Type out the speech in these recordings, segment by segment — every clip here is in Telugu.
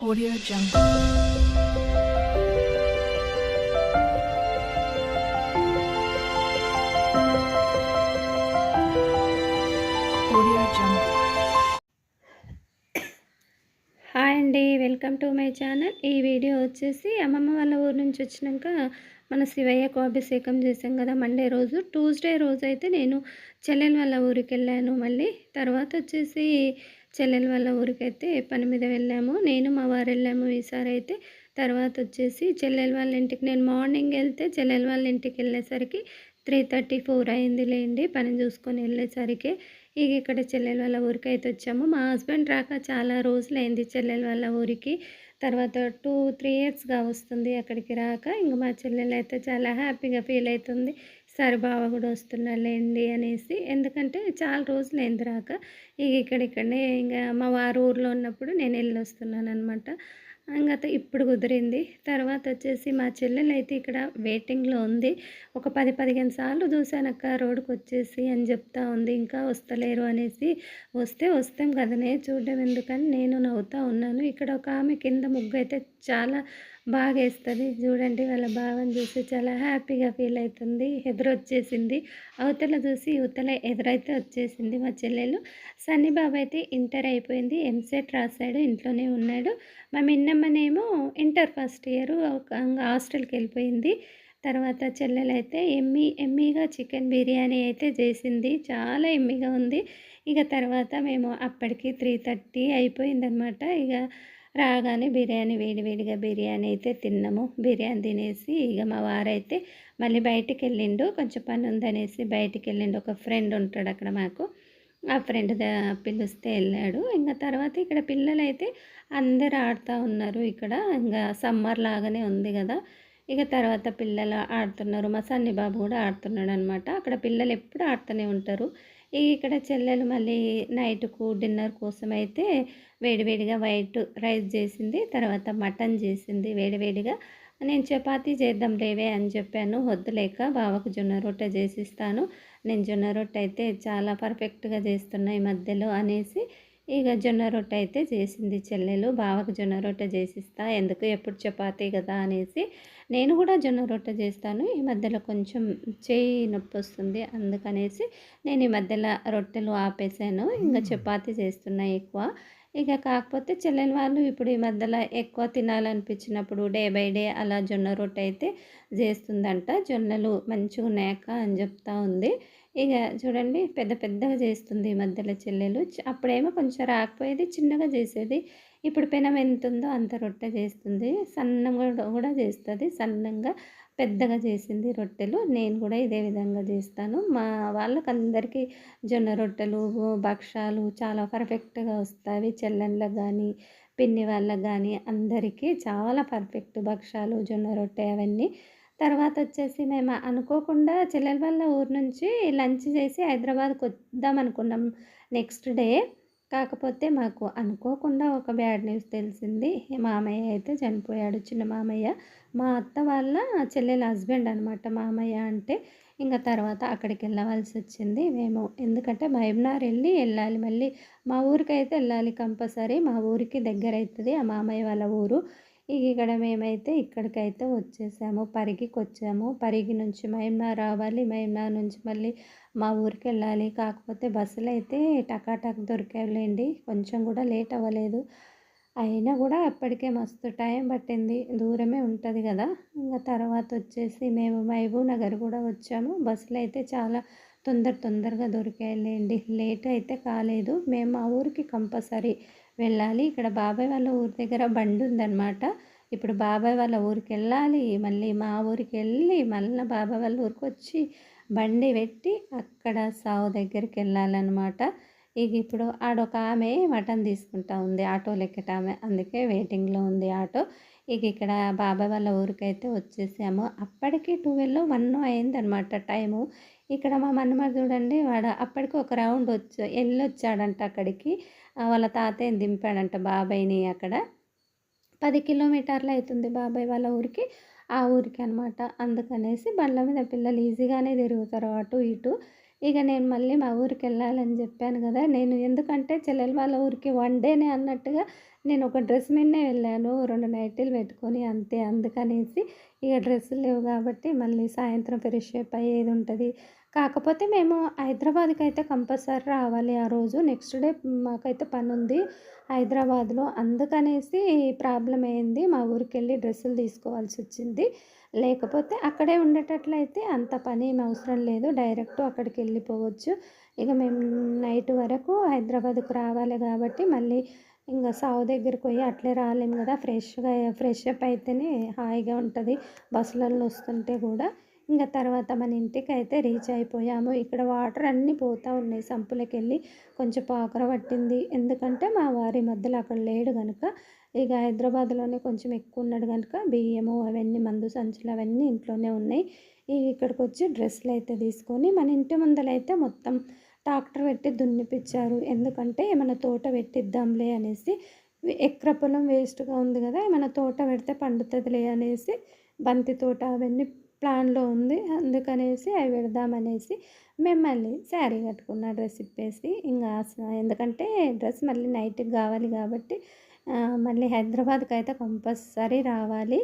Audio Jungle. Audio Jungle. Hi అండి, వెల్కమ్ టు మై ఛానల్. ఈ వీడియో వచ్చేసి అమ్మమ్మ వాళ్ళ ఊరు నుంచి వచ్చినాక మన శివయ్యకు అభిషేకం చేసాం కదా మండే రోజు. ట్యూస్డే రోజు అయితే నేను చెల్లెల వాళ్ళ ఊరికి వెళ్ళాను. మళ్ళీ తర్వాత వచ్చేసి చెల్లెల వాళ్ళ ఊరికైతే పని మీద వెళ్ళాము. నేను మా వారు వెళ్ళాము ఈసారి అయితే. తర్వాత వచ్చేసి చెల్లెల వాళ్ళ ఇంటికి నేను మార్నింగ్ వెళ్తే చెల్లెల వాళ్ళ ఇంటికి వెళ్ళేసరికి 3:34 అయింది లేండి, పని చూసుకొని వెళ్ళేసరికి. ఇక ఇక్కడ చెల్లెల వాళ్ళ ఊరికి అయితే వచ్చాము. మా హస్బెండ్ రాక చాలా రోజులైంది చెల్లెల వాళ్ళ ఊరికి. తర్వాత 2-3 ఇయర్స్గా వస్తుంది అక్కడికి రాక. ఇంక మా చెల్లెలు అయితే చాలా హ్యాపీగా ఫీల్ అవుతుంది. సరే బావ కూడా వస్తున్నాడులేండి అనేసి, ఎందుకంటే చాలా రోజులైంది రాక. ఇక ఇక్కడిక్కడనే ఇంకా మా వారు ఊర్లో ఉన్నప్పుడు నేను వెళ్ళి వస్తున్నాను అనమాట. ఇంక ఇప్పుడు కుదిరింది. తర్వాత వచ్చేసి మా చెల్లెలైతే ఇక్కడ వెయిటింగ్లో ఉంది. ఒక 10-15 సార్లు చూశానక్క రోడ్డుకి వచ్చేసి అని చెప్తా ఉంది. ఇంకా వస్తలేరు అనేసి. వస్తే వస్తాం కదనే, చూడడం ఎందుకని నేను నవ్వుతూ ఉన్నాను. ఇక్కడ ఒక ఆమె కింద ముగ్గు అయితే చాలా బాగా వేస్తుంది. చూడండి, వాళ్ళ భావం చూసి చాలా హ్యాపీగా ఫీల్ అవుతుంది. ఎదురొచ్చేసింది. అవతల చూసి యువతల ఎదురైతే వచ్చేసింది మా చెల్లెలు. సన్నీ బాబు అయితే ఇంటర్ అయిపోయింది, ఎంసెట్ రాశాడు, ఇంట్లోనే ఉన్నాడు. మా మిన్నమ్మనేమో ఇంటర్ ఫస్ట్ ఇయర్ హాస్టల్కి వెళ్ళిపోయింది. తర్వాత చెల్లెలైతే ఎమ్మీగా చికెన్ బిర్యానీ అయితే చేసింది. చాలా ఎమ్మీగా ఉంది. ఇక తర్వాత మేము అప్పటికి 3:30 అయిపోయిందనమాట. ఇక రాగానే వేడివేడిగా బిర్యానీ అయితే తిన్నాము. బిర్యానీ తినేసి ఇక మా వారైతే మళ్ళీ బయటికి వెళ్ళిండు, కొంచెం పని ఉందనేసి బయటికి వెళ్ళిండు. ఒక ఫ్రెండ్ ఉంటాడు అక్కడ మాకు, ఆ ఫ్రెండ్ పిలిస్తే వెళ్ళాడు. ఇంకా తర్వాత ఇక్కడ పిల్లలైతే అందరు ఆడుతూ ఉన్నారు. ఇక్కడ ఇంకా సమ్మర్ లాగానే ఉంది కదా. ఇక తర్వాత పిల్లలు ఆడుతున్నారు. మా సన్ని బాబు కూడా ఆడుతున్నాడు అనమాట. అక్కడ పిల్లలు ఎప్పుడు ఆడుతూనే ఉంటారు. ఇక్కడ చెల్లెలు మళ్ళీ నైట్కు డిన్నర్ కోసం అయితే వేడివేడిగా వైట్ రైస్ చేసింది. తర్వాత మటన్ చేసింది వేడివేడిగా. నేను చపాతీ చేద్దాం లేవే అని చెప్పాను. వద్దులేక బావకు జొన్న రొట్టె చేసిస్తాను, నేను జొన్న రొట్టె అయితే చాలా పర్ఫెక్ట్గా చేస్తున్నా ఈ మధ్యలో అనేసి ఇక జొన్న రొట్టె అయితే చేసింది చెల్లెలు. బావకు జొన్న రొట్టె చేసిస్తా, ఎందుకు ఎప్పుడు చపాతీ కదా అనేసి. నేను కూడా జొన్న రొట్టె చేస్తాను. ఈ మధ్యలో కొంచెం చేయి నొప్పి వస్తుంది, అందుకనేసి నేను ఈ మధ్యలో రొట్టెలు ఆపేసాను. ఇంకా చపాతీ చేస్తున్నా ఎక్కువ. ఇక కాకపోతే చెల్లెల వాళ్ళు ఇప్పుడు ఈ మధ్యలో ఎక్కువ తినాలనిపించినప్పుడు డే బై డే అలా జొన్న రొట్టె అయితే చేస్తుందంట. జొన్నలు మంచిగా ఉన్నాయక్క అని చెప్తా ఉంది. ఇక చూడండి, పెద్దగా చేస్తుంది ఈ మధ్యలో చెల్లెలు. అప్పుడేమో కొంచెం రాకపోయేది, చిన్నగా చేసేది. ఇప్పుడు పెనం ఎంత ఉందో అంత రొట్టె చేస్తుంది. సన్నంగా కూడా చేస్తుంది. సన్నంగా పెద్దగా చేసింది రొట్టెలు. నేను కూడా ఇదే విధంగా చేస్తాను. మా వాళ్ళకందరికీ జొన్న రొట్టెలు, భక్షాలు చాలా పర్ఫెక్ట్గా వస్తాయి. చెల్లెళ్ళకి కానీ పిన్ని వాళ్ళకి కానీ అందరికీ చాలా పర్ఫెక్ట్ భక్షాలు, జొన్న రొట్టె అవన్నీ. తర్వాత వచ్చేసి మేము అనుకోకుండా చెల్లెల వాళ్ళ ఊరు నుంచి లంచ్ చేసి హైదరాబాద్కి వద్దాం అనుకున్నాం నెక్స్ట్ డే. కాకపోతే మాకు అనుకోకుండా ఒక బ్యాడ్ న్యూస్ తెలిసింది. మామయ్య అయితే చనిపోయాడు, చిన్న మామయ్య. మా అత్త వాళ్ళ చెల్లెల హస్బెండ్ అనమాట మామయ్య అంటే. ఇంకా తర్వాత అక్కడికి వెళ్ళవలసి వచ్చింది మేము, ఎందుకంటే మహబూబ్నగర్ వెళ్ళాలి మళ్ళీ. మా ఊరికైతే వెళ్ళాలి కంపల్సరీ, మా ఊరికి దగ్గర అవుతుంది ఆ మామయ్య వాళ్ళ ఊరు. ఇక్కడ మేమైతే ఇక్కడికైతే వచ్చేసాము, పరిగికి వచ్చాము. పరిగి నుంచి మహబూబ్నగర్ రావాలి, మహబూబ్నగర్ నుంచి మళ్ళీ మా ఊరికి వెళ్ళాలి. కాకపోతే బస్సులు అయితే టకాటక్ దొరికావులేండి, కొంచెం కూడా లేట్ అవ్వలేదు. అయినా కూడా అప్పటికే మస్తు టైం పట్టింది, దూరమే ఉంటుంది కదా. ఇంకా తర్వాత వచ్చేసి మేము మహబూబ్ నగర్ కూడా వచ్చాము. బస్సులు అయితే చాలా తొందరగా దొరికాయిలేండి, లేట్ అయితే కాలేదు. మేము మా ఊరికి కంపల్సరీ వెళ్ళాలి. ఇక్కడ బాబాయ్ వాళ్ళ ఊరి దగ్గర బండి ఉందన్నమాట. ఇప్పుడు బాబాయ్ వాళ్ళ ఊరికి వెళ్ళాలి, మళ్ళీ మా ఊరికి వెళ్ళి మళ్ళీ బాబాయ్ వాళ్ళ ఊరికి వచ్చి బండి పెట్టి అక్కడ సావు దగ్గరికి వెళ్ళాలన్నమాట. ఇక ఇప్పుడు ఆడొక ఆమె మటన్ తీసుకుంటా ఉంది, ఆటోలో ఎక్కటామె, అందుకే వెయిటింగ్లో ఉంది ఆటో. ఇక ఇక్కడ బాబాయ్ వాళ్ళ ఊరికైతే వచ్చేసాము. అప్పటికి 12-1 అయిందనమాట టైము. ఇక్కడ మా మన్మడు చూడండి, వాడు అప్పటికి ఒక రౌండ్ వెళ్ళొచ్చాడంట అక్కడికి. వాళ్ళ తాతయ్యని దింపాడంట బాబాయ్ని అక్కడ. 10 కిలోమీటర్లు అవుతుంది బాబాయ్ వాళ్ళ ఊరికి, ఆ ఊరికి అనమాట. అందుకనేసి బండ్ల మీద పిల్లలు ఈజీగానే తిరుగుతారు అటు ఇటు. ఇక నేను మళ్ళీ మా ఊరికి వెళ్ళాలని చెప్పాను కదా. నేను ఎందుకంటే చెల్లెల వాళ్ళ ఊరికి 1 డేనే అన్నట్టుగా నేను ఒక డ్రెస్ మీదనే వెళ్ళాను. 2 నైటీలు పెట్టుకొని అంతే. అందుకనేసి ఇక డ్రెస్సులు లేవు కాబట్టి మళ్ళీ సాయంత్రం ఫ్రెష్ అప్ అయ్యేదుంటది. కాకపోతే మేము హైదరాబాద్‌కైతే కంపల్సరీ రావాలి ఆ రోజు. నెక్స్ట్ డే మాకైతే పనుంది హైదరాబాద్‌లో. అందుకనేసి ప్రాబ్లమ్ అయింది. మా ఊరికెళ్ళి డ్రెస్సులు తీసుకోవాల్సొచ్చింది. లేకపోతే అక్కడే ఉండేటట్లయితే అంత పనేమి అవసరం లేదు. డైరెక్ట్ అక్కడికెళ్ళిపోవచ్చు. ఇక మేము నైట్ వరకు హైదరాబాద్‌కు రావాలి కాబట్టి మళ్ళీ ఇంగ సావు దగ్గరికి పోయి అట్లే రాలేము గదా! ఫ్రెష్ అప్ అయితేనే హాయిగా ఉంటది. బస్సులలో వస్తుంటే గూడా. ఇంగ తర్వాత మన ఇంటికైతే రీచ్ అయిపోయాము. ఇక్కడ వాటర్ అన్నీ పోతా ఉన్నాయి సంపులకెళ్ళి. కొంచెం పాకర పట్టింది. ఎందుకంటే మా వారు ఈ మధ్యలో అక్కడ లేడు గనుక, ఇక హైదరాబాద్‌లోనే కొంచెం ఎక్కువున్నాడు గనుక బియ్యము అవన్నీ మందు సంచులు అవన్నీ ఇంట్లోనే ఉన్నాయి. ఇక్కడికొచ్చి డ్రెస్సులయితే తీసుకొని మన ఇంటి ముందలైతే మొత్తం ట్రాక్టర్ పెట్టి దున్నిపిచ్చారు. ఎందుకంటే ఏమన్నా తోట పెట్టిద్దాంలే అనేసి. ఎకరా పొలం వేస్ట్‌గా ఉంది గదా! ఏమన్నా తోట పెడితే పండుతదిలే అనేసి బంతి తోట అవన్నీ ప్లాన్‌లో ఉంది. అందుకనేసి అవి పెడదామనేసి మేము మళ్ళీ శారీ కట్టుకున్న డ్రెస్ ఇప్పేసి ఎందుకంటే డ్రెస్ మళ్ళీ నైట్‌కి గావాలి గాబట్టి మళ్ళీ హైదరాబాద్‌కైతే కంపల్సరీ రావాలి.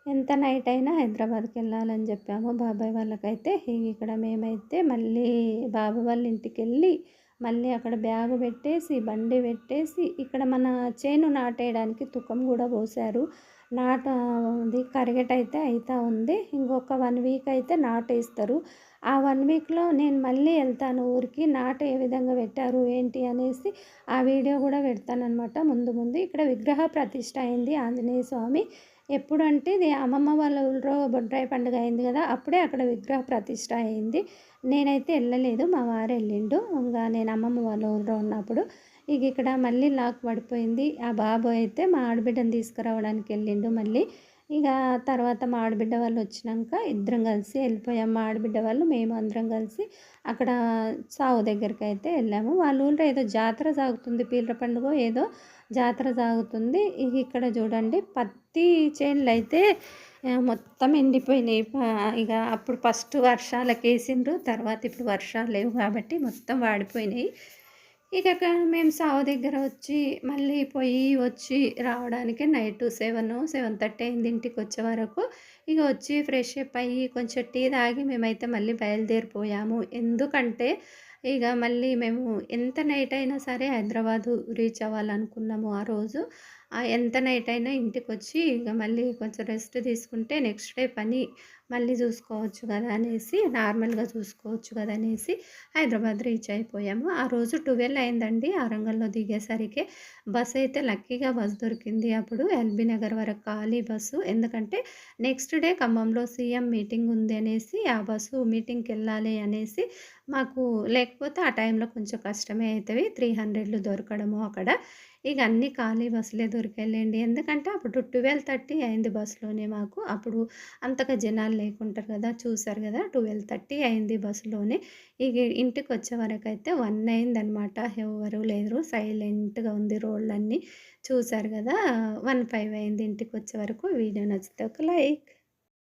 ఎంత నైట్ అయినా హైదరాబాద్‌కెళ్ళాలని చెప్పాము బాబాయ్ వాళ్ళకైతే. ఇక్కడ మేమైతే మళ్ళీ బాబాయ్ వాళ్ళ ఇంటికెళ్ళి, మళ్ళీ అక్కడ బ్యాగ్ పెట్టేసి, బండి పెట్టేసి, ఇక్కడ మన చేను నాటేయడానికి తుకం గూడా పోశారు. అది కరిగేటైతే అయితా ఉంది. ఇంకొక 1 వీక్ అయితే నాటేస్తారు. ఆ 1 వీక్‌లో నేను మళ్ళీ ఎళ్తాను ఊరికి. నాటు ఏ విధంగా పెట్టారు, ఏంటి అనేసి ఆ వీడియో గూడా పెడతాననమాట ముందు ముందు. ఇక్కడ విగ్రహ ప్రతిష్ఠ అయింది ఆంజనేయ స్వామి. ఎప్పుడంటే ఇది అమ్మమ్మ వాళ్ళ ఊళ్ళో బొడ్రాయి పండుగ అయింది గదా! అప్పుడే అక్కడ విగ్రహ ప్రతిష్ఠ అయింది. నేనైతే ఎళ్ళలేదు. మా వారు ఎళ్ళిండు. నేను అమ్మమ్మ వాళ్ళ ఊళ్ళో ఉన్నప్పుడు. ఇక్కడ మళ్ళీ లాక్ పడిపోయింది. ఆ బాబు అయితే మా ఆడబిడ్డని తీసుకురావడానికి ఎళ్ళిండు మళ్ళీ. తర్వాత మా ఆడబిడ్డ వాళ్ళు వచ్చినంక ఇద్దరం కలిసి ఎళ్ళిపోయాం. మా ఆడబిడ్డ వాళ్ళు, మేము అందరం కలిసి అక్కడ సావు దగ్గరికైతే ఎళ్ళాము. వాళ్ళ ఊళ్ళో ఏదో జాతర సాగుతుంది. పీర్ల పండుగో ఏదో జాతర సాగుతుంది. ఇక్కడ చూడండి పత్తి చేనులైతే మొత్తం ఎండిపోయినాయి. అప్పుడు ఫస్ట్ వర్షాలకేసిండ్రు. తర్వాత ఇప్పుడు వర్షాలు లేవు కాబట్టి మొత్తం వాడిపోయినాయి. మేము సావు దగ్గర వచ్చి మళ్ళీ వచ్చి రావడానికి నైట్ 7:30 అయింది ఇంటికొచ్చే వరకు. వచ్చి ఫ్రెష్ అప్ అయ్యి కొంచెం టీ తాగి మేమైతే మళ్ళీ బయలుదేరిపోయాము. ఎందుకంటే మళ్ళీ మేము ఎంత నైట్ అయినా సరే హైదరాబాదు రీచ్ అవ్వాలనుకున్నాము ఆ రోజు. ఎంత నైట్ అయినా ఇంటికొచ్చి మళ్ళీ కొంచెం రెస్ట్ తీసుకుంటే నెక్స్ట్ డే పని మళ్ళీ చూసుకోవచ్చు కదా అనేసి, నార్మల్‌గా చూసుకోవచ్చు కదా అనేసి హైదరాబాద్ రీచ్ అయిపోయాము. ఆ రోజు 12 అయిందండి ఆరంగల్‌లో దిగేసరికి. బస్ అయితే లక్కీగా బస్ దొరికింది అప్పుడు. ఎల్బీ నగర్ వరకు ఖాళీ బస్సు. ఎందుకంటే నెక్స్ట్ డే ఖమ్మంలో సీఎం మీటింగ్ ఉంది అనేసి, ఆ బస్సు మీటింగ్‌కెళ్ళాలి అనేసి మాకు, లేకపోతే ఆ టైంలో కొంచెం కష్టమే అయితవి. 300లు దొరకడము అక్కడ. అన్నీ ఖాళీ బస్సులే దొరికాయిలెండి. ఎందుకంటే అప్పుడు 12:30 అయింది బస్సులోనే మాకు. అప్పుడు అంతగా జనాలు లేకుంటారు కదా! చూసారు కదా! 12:30 అయింది బస్సులోనే. ఇంటికొచ్చే వరకైతే 1 అయిందనమాట. ఎవ్వరు లేరు. సైలెంట్‌గా ఉంది రోడ్లన్నీ. చూసారు కదా! 1:05 అయింది ఇంటికొచ్చే వరకు. వీడియో నచ్చితే ఒక లైక్.